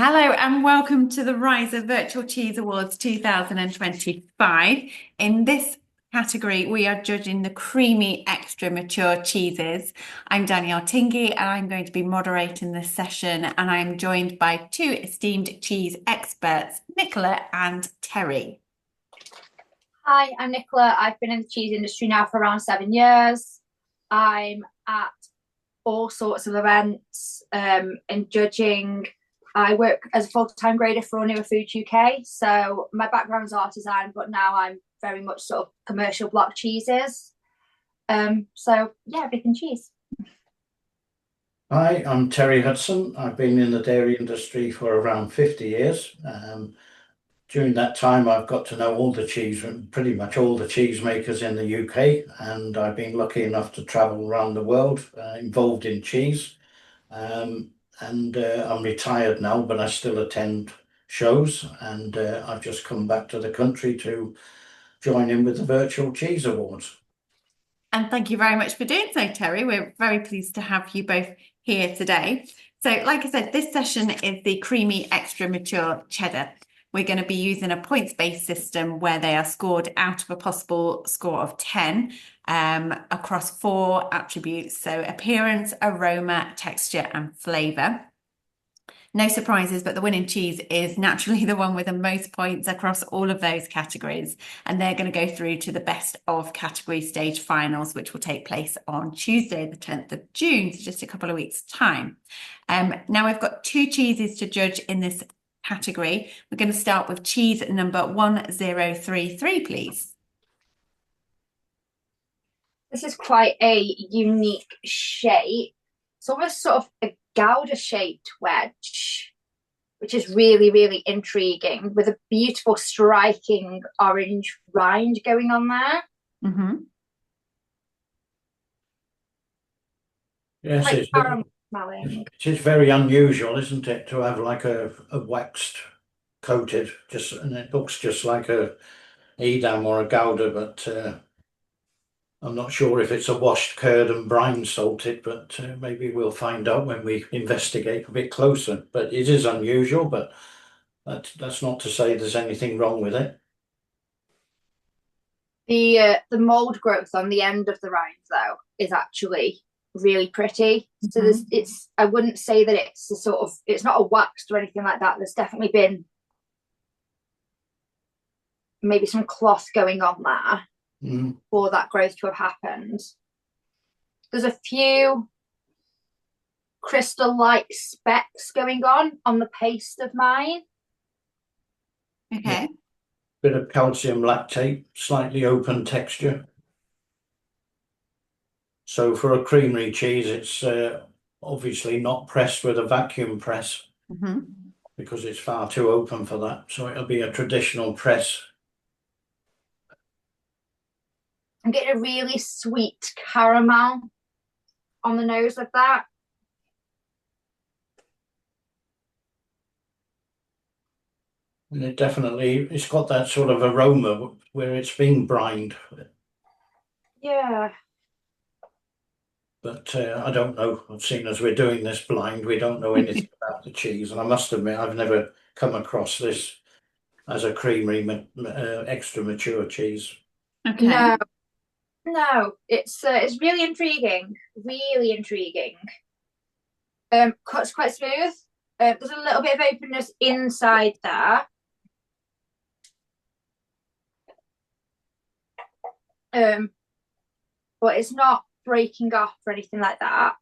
Hello and welcome to the Riser Virtual Cheese Awards 2025. In this category, we are judging the creamy extra mature cheeses. I'm Danielle Tingey and I'm going to be moderating this session, and I'm joined by two esteemed cheese experts, Nicola and Terry. Hi, I'm Nicola. I've been in the cheese industry now for around 7 years. I'm at all sorts of events and judging. I work as a full-time grader for Newer Foods UK. So my background is art design, but now I'm very much sort of commercial block cheeses. So yeah, everything cheese. Hi, I'm Terry Hudson. I've been in the dairy industry for around 50 years. During that time, I've got to know pretty much all the cheese makers in the UK, and I've been lucky enough to travel around the world involved in cheese. I'm retired now, but I still attend shows, and I've just come back to the country to join in with the Virtual Cheese Awards. And thank you very much for doing so, Terry. We're very pleased to have you both here today. So, like I said, this session is the creamy extra mature cheddar. We're going to be using a points-based system where they are scored out of a possible score of 10 across 4 attributes. So appearance, aroma, texture, and flavour. No surprises, but the winning cheese is naturally the one with the most points across all of those categories. And they're going to go through to the best of category stage finals, which will take place on Tuesday, the 10th of June, so just a couple of weeks' time. Now we've got 2 cheeses to judge in this category. We're going to start with cheese number 1033, please. This is quite a unique shape. It's almost sort of a Gouda-shaped wedge, which is really, really intriguing, with a beautiful striking orange rind going on there. Mm-hmm. Yes, Smelling. it is very unusual, isn't it, to have like a waxed coated, and it looks just like a Edam or a Gouda, but I'm not sure if it's a washed curd and brine salted, but maybe we'll find out when we investigate a bit closer. But it is unusual, but that's not to say there's anything wrong with it. The mold growth on the end of the rind, though, is actually really pretty. So I wouldn't say that it's not a waxed or anything like that. There's definitely been maybe some cloth going on there for that growth to have happened. There's a few crystal-like specks going on the paste of mine. Okay. Bit of calcium lactate, slightly open texture. So for a creamery cheese, it's obviously not pressed with a vacuum press because it's far too open for that. So it'll be a traditional press. I'm getting a really sweet caramel on the nose with that. And it's got that sort of aroma where it's been brined. Yeah. But I don't know. Seeing as we're doing this blind, we don't know anything about the cheese. And I must admit, I've never come across this as a creamery extra mature cheese. Okay. No, it's really intriguing. Really intriguing. Cuts quite smooth. There's a little bit of openness inside there. But it's not breaking off or anything like that.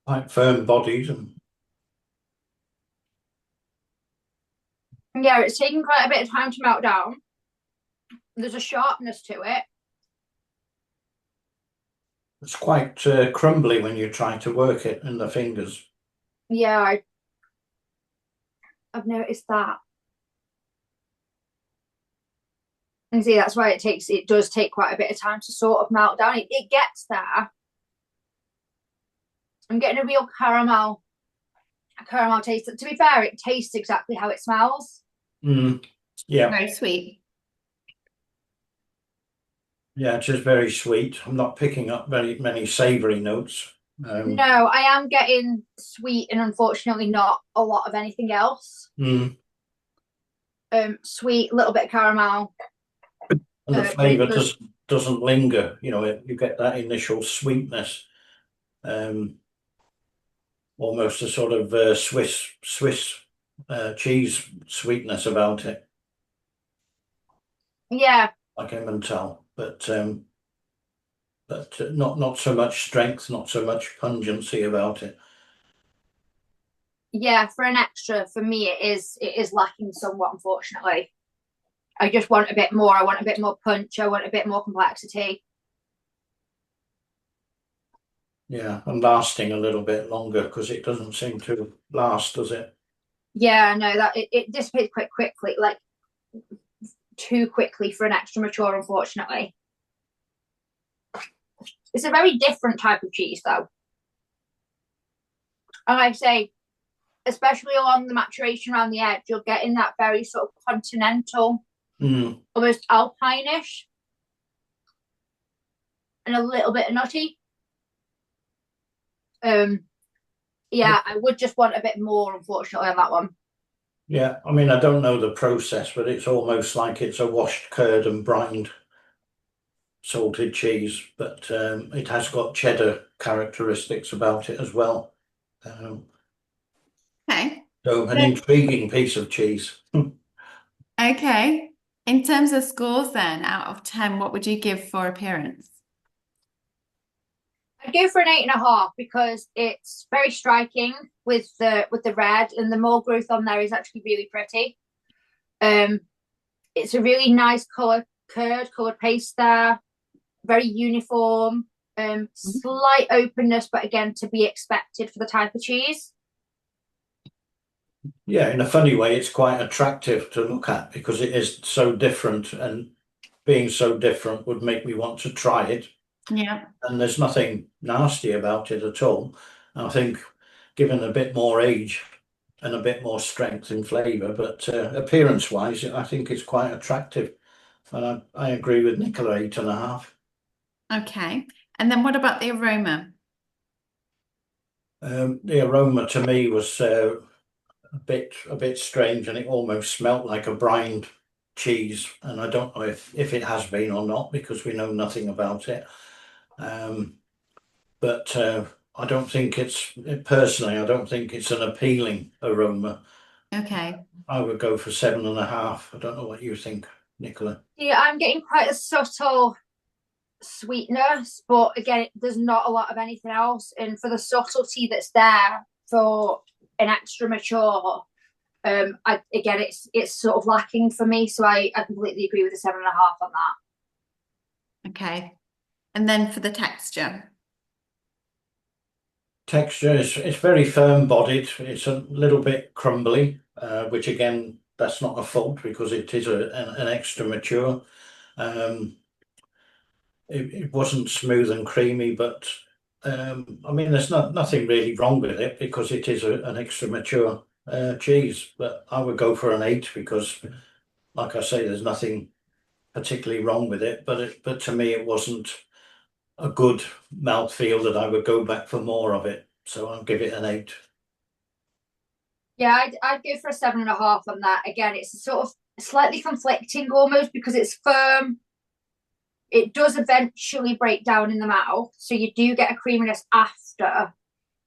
Quite firm bodied. Yeah, it's taking quite a bit of time to melt down. There's a sharpness to it. It's quite crumbly when you try to work it in the fingers. Yeah, I've noticed that. And see, that's why it does take quite a bit of time to sort of melt down. It gets there. I'm getting a real caramel taste. To be fair, it tastes exactly how it smells. Yeah, Very sweet. yeah, it's just very sweet. I'm not picking up very many savoury notes. No, I am getting sweet and unfortunately not a lot of anything else. mm, Sweet, a little bit of caramel. and the But it flavour does, doesn't linger. You know, you get that initial sweetness, um, almost a sort of Swiss cheese sweetness about it, yeah, like Emmental, but not so much strength, not so much pungency about it. yeah. For an extra, for me, it is lacking somewhat, unfortunately. I just want a bit more. I want a bit more punch. I want a bit more complexity. Yeah, and lasting a little bit longer because it doesn't seem to last, does it? Yeah, no, that it dissipates quite quickly, like too quickly for an extra mature, unfortunately. It's a very different type of cheese, though. And I say, especially along the maturation around the edge, you're getting that very sort of continental, Mm. almost alpine-ish, and a little bit of nutty. Yeah, I would just want a bit more, unfortunately, on that one. Yeah, I mean, I don't know the process, but it's almost like it's a washed curd and brined salted cheese, but it has got cheddar characteristics about it as well. Um, Okay. so an So, intriguing piece of cheese. okay. In terms of scores then, out of 10, what would you give for appearance? I'd go for an 8.5 because it's very striking with the red, and the mole growth on there is actually really pretty. Um, it's a really nice colour curd, coloured paste there, very uniform. Slight openness, but again to be expected for the type of cheese. Yeah, in a funny way, it's quite attractive to look at because it is so different, and being so different would make me want to try it. Yeah. And there's nothing nasty about it at all. I think given a bit more age and a bit more strength and flavour, but appearance wise, I think it's quite attractive. And I agree with Nicola, 8.5. Okay. And then what about the aroma? The aroma to me was a bit strange, and it almost smelt like a brined cheese. And I don't know if it has been or not because we know nothing about it. But I don't think personally, I don't think it's an appealing aroma. Okay. I would go for 7.5. I don't know what you think, Nicola. Yeah, I'm getting quite a subtle sweetness, but again, there's not a lot of anything else. And for the subtlety that's there for an extra mature, again, it's sort of lacking for me. So I completely agree with the 7.5 on that. Okay. And then for the texture. Texture is it's very firm bodied. It's a little bit crumbly, which again, that's not a fault because it is an extra mature. Um, it wasn't smooth and creamy, but I mean, there's nothing really wrong with it because it is an extra mature cheese. But I would go for an 8 because, like I say, there's nothing particularly wrong with it. But to me, it wasn't a good mouthfeel that I would go back for more of it. So I'll give it an 8. Yeah, I'd go for a 7.5 on that. Again, it's sort of slightly conflicting almost because it's firm. It does eventually break down in the mouth, so you do get a creaminess after,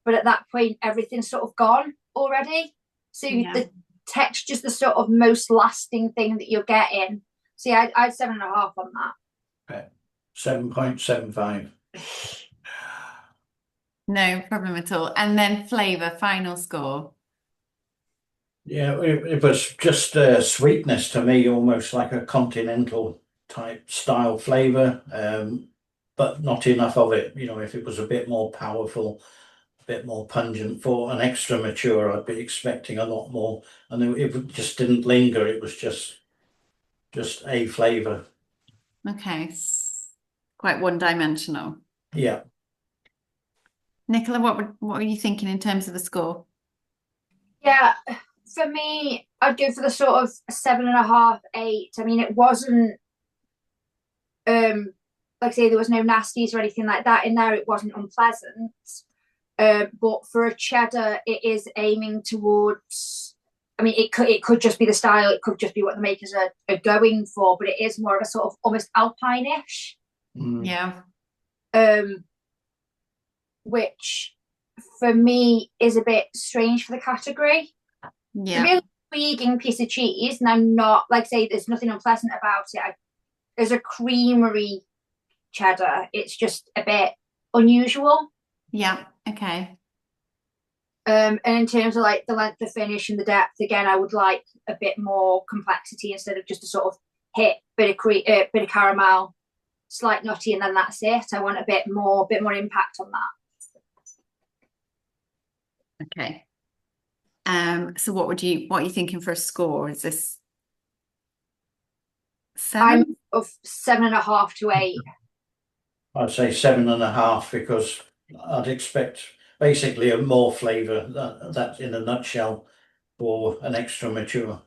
but at that point, everything's sort of gone already. So Yeah. the texture's the sort of most lasting thing that you're getting. So yeah, I'd 7.5 on that. Okay. 7.75. No problem at all. And then flavor, final score. Yeah, it was just sweetness to me, almost like a continental type style flavour, but not enough of it. You know, if it was a bit more powerful, a bit more pungent for an extra mature, I'd be expecting a lot more. And it just didn't linger. It was just a flavour. Okay. Quite one-dimensional. Yeah. Nicola, what were you thinking in terms of the score? Yeah, For me, I'd go for the sort of 7.5, 8. I mean, it wasn't like I say, there was no nasties or anything like that in there. It wasn't unpleasant. But for a cheddar, it is aiming towards. I mean, it could just be the style. It could just be what the makers are going for. But it is more of a sort of almost alpine-ish. Yeah. Which for me is a bit strange for the category. It's a Yeah. really intriguing piece of cheese, and I'm not like I say, there's nothing unpleasant about it. As a creamery cheddar, it's just a bit unusual. Yeah. Okay. And in terms of like the length of finish and the depth, again, I would like a bit more complexity instead of just a sort of hit bit of caramel, slight nutty, and then that's it. I want a bit more impact on that. Okay. So what are you thinking for a score? Is this 7? I'm of 7.5 to 8. I'd say 7.5 because I'd expect basically a more flavour. That's in a nutshell for an extra mature.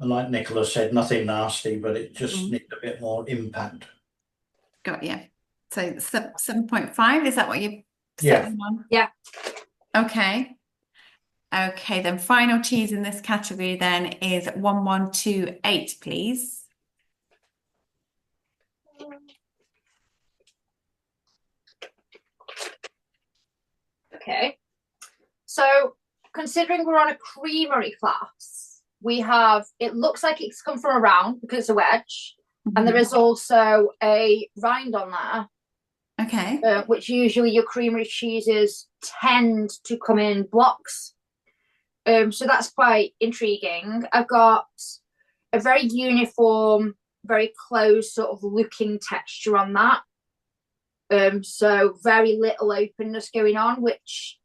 And like Nicola said, nothing nasty, but it just needs a bit more impact. Got you. So 7.5, is that what you Yeah. setting on? Yeah. Okay. Okay, then final cheese in this category then is 1128, please. Okay. So considering we're on a creamery class, we have, it looks like it's come from a round because it's a wedge, and there is also a rind on there. Okay. Which usually your creamery cheeses tend to come in blocks. So that's quite intriguing. I've got a very uniform, very close sort of looking texture on that. So very little openness going on, which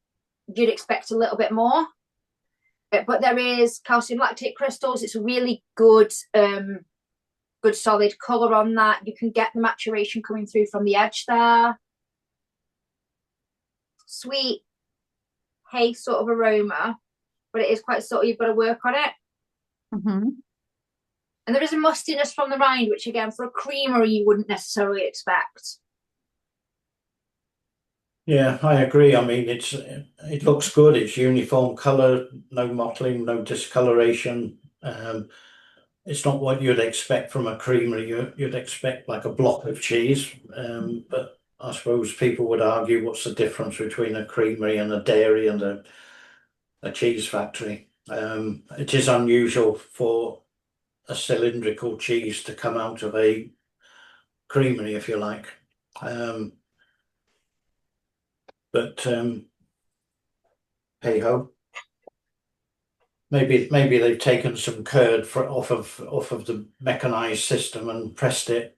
you'd expect a little bit more. But there is calcium lactate crystals. It's a really good, good solid colour on that. You can get the maturation coming through from the edge there. Sweet hay sort of aroma, but it is quite subtle. You've got to work on it. And there is a mustiness from the rind, which again, for a creamery, you wouldn't necessarily expect. Yeah, I agree. I mean, it looks good. It's uniform colour, no mottling, no discoloration. It's not what you'd expect from a creamery. You'd expect like a block of cheese. But I suppose people would argue, what's the difference between a creamery and a dairy and a cheese factory? It is unusual for a cylindrical cheese to come out of a creamery, if you like. But hey ho. Maybe they've taken some curd off of the mechanized system and pressed it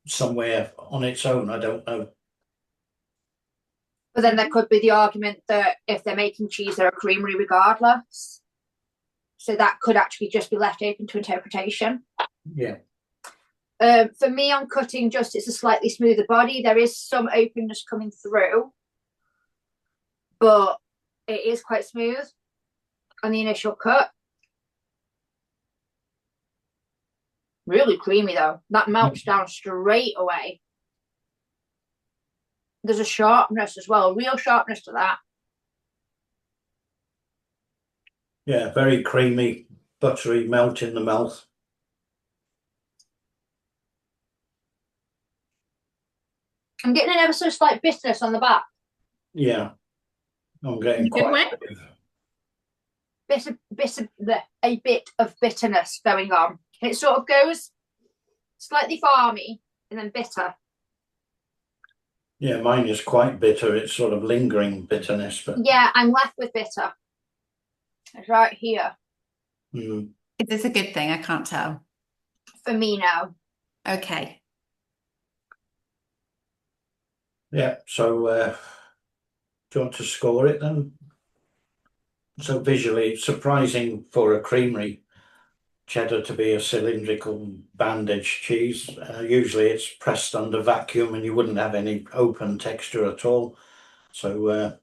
somewhere on its own. I don't know. But then there could be the argument that if they're making cheese, they're a creamery regardless. So that could actually just be left open to interpretation. Yeah. For me, on cutting, just it's a slightly smoother body. There is some openness coming through, but it is quite smooth on the initial cut. Really creamy though. That melts down straight away. There's a sharpness as well, a real sharpness to that. Yeah, very creamy, buttery, melt in the mouth. I'm getting an ever so slight bitterness on the back. Yeah, I'm getting quite a bit of bitterness going on. It sort of goes slightly farmy and then bitter. Yeah, mine is quite bitter. It's sort of lingering bitterness, but yeah, I'm left with bitter. It's right here. Is this a good thing? I can't tell. For me now. Okay. Yeah, so do you want to score it then? So visually surprising for a creamery cheddar to be a cylindrical bandage cheese. Usually it's pressed under vacuum and you wouldn't have any open texture at all. So,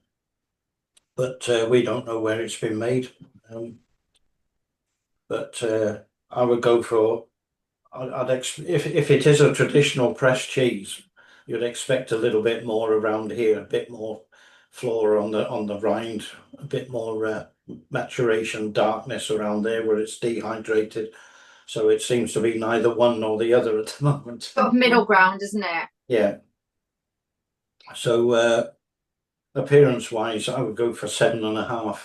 but we don't know where it's been made. But I would go for, if it is a traditional pressed cheese, you'd expect a little bit more around here, a bit more flora on the rind, a bit more maturation darkness around there where it's dehydrated. So it seems to be neither one nor the other at the moment. Sort of middle ground, isn't it? Yeah. So appearance wise, I would go for 7.5.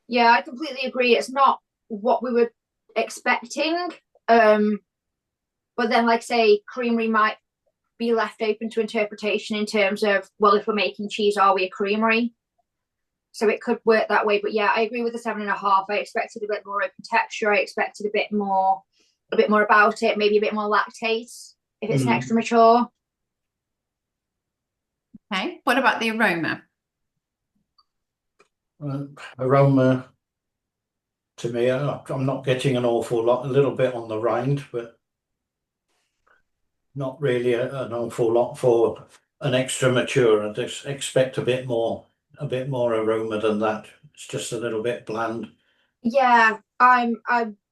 Yeah, I completely agree. It's not what we were expecting. But then, like say, Creamery might be left open to interpretation in terms of, well, if we're making cheese, are we a creamery? So it could work that way. But yeah, I agree with the 7.5. I expected a bit more open texture. I expected a bit more about it, maybe a bit more lactate if it's an extra mature. Okay, what about the aroma? Aroma, to me, I'm not getting an awful lot, a little bit on the rind, but not really an awful lot for an extra mature. I just expect a bit more aroma than that. It's just a little bit bland. Yeah, I'm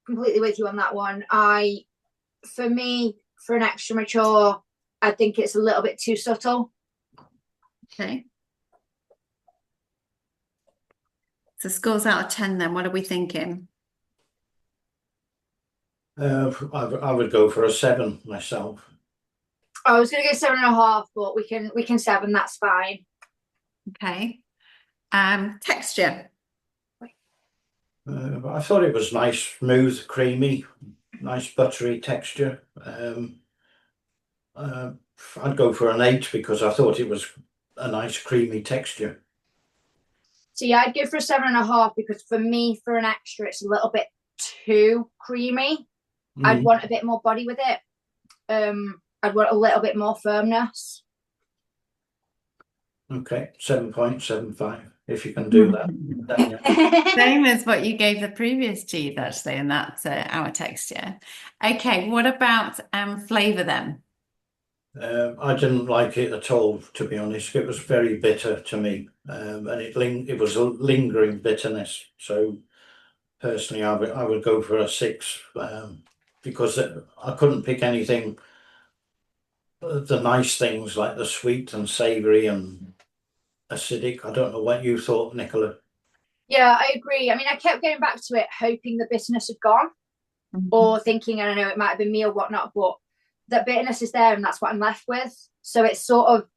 completely with you on that one. For me, for an extra mature, I think it's a little bit too subtle. Okay. So scores out of 10 then, what are we thinking? I would go for a 7 myself. I was gonna go 7.5, but we can 7, that's fine. Okay. Texture. I thought it was nice, smooth, creamy, nice buttery texture. I'd go for an 8 because I thought it was a nice creamy texture. So yeah, I'd go for a 7.5 because for me, for an extra, it's a little bit too creamy. I'd want a bit more body with it. I'd want a little bit more firmness. Okay, 7.75 if you can do that. Same as what you gave the previous cheese, actually, and that's our texture. Okay, what about flavour then? I didn't like it at all, to be honest. It was very bitter to me, and it was a lingering bitterness. So personally, I would go for a 6, because I couldn't pick anything. The nice things like the sweet and savoury and acidic. I don't know what you thought, Nicola. Yeah, I agree. I mean, I kept going back to it, hoping the bitterness had gone, or thinking, I don't know, it might have been me or whatnot, but that bitterness is there, and that's what I'm left with. So it's sort of,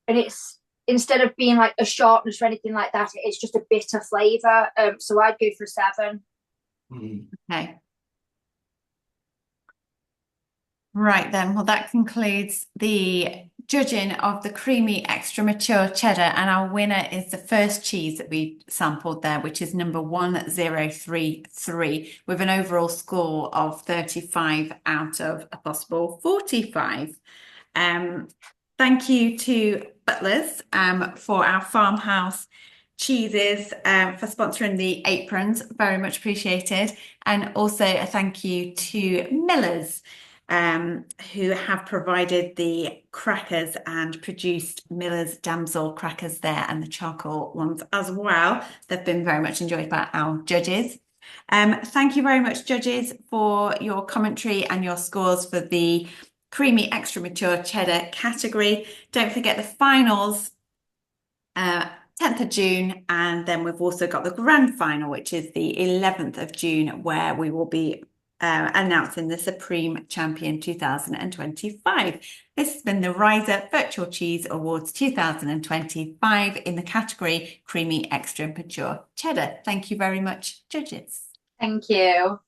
and it's instead of being like a sharpness or anything like that, it's just a bitter flavour. So I'd go for a 7. Okay. Right then, well, that concludes the judging of the creamy extra mature cheddar, and our winner is the first cheese that we sampled there, which is number 1033 with an overall score of 35 out of a possible 45. Thank you to Butlers for our farmhouse cheeses for sponsoring the aprons, very much appreciated, and also a thank you to Millers who have provided the crackers and produced Miller's Damsel crackers there and the charcoal ones as well. They've been very much enjoyed by our judges. Thank you very much, judges, for your commentary and your scores for the creamy extra mature cheddar category. Don't forget the finals 10th of June, and then we've also got the grand final, which is the 11th of June, where we will be announcing the Supreme Champion 2025. This has been the Riser Virtual Cheese Awards 2025 in the category Creamy Extra Mature Cheddar. Thank you very much, judges. Thank you.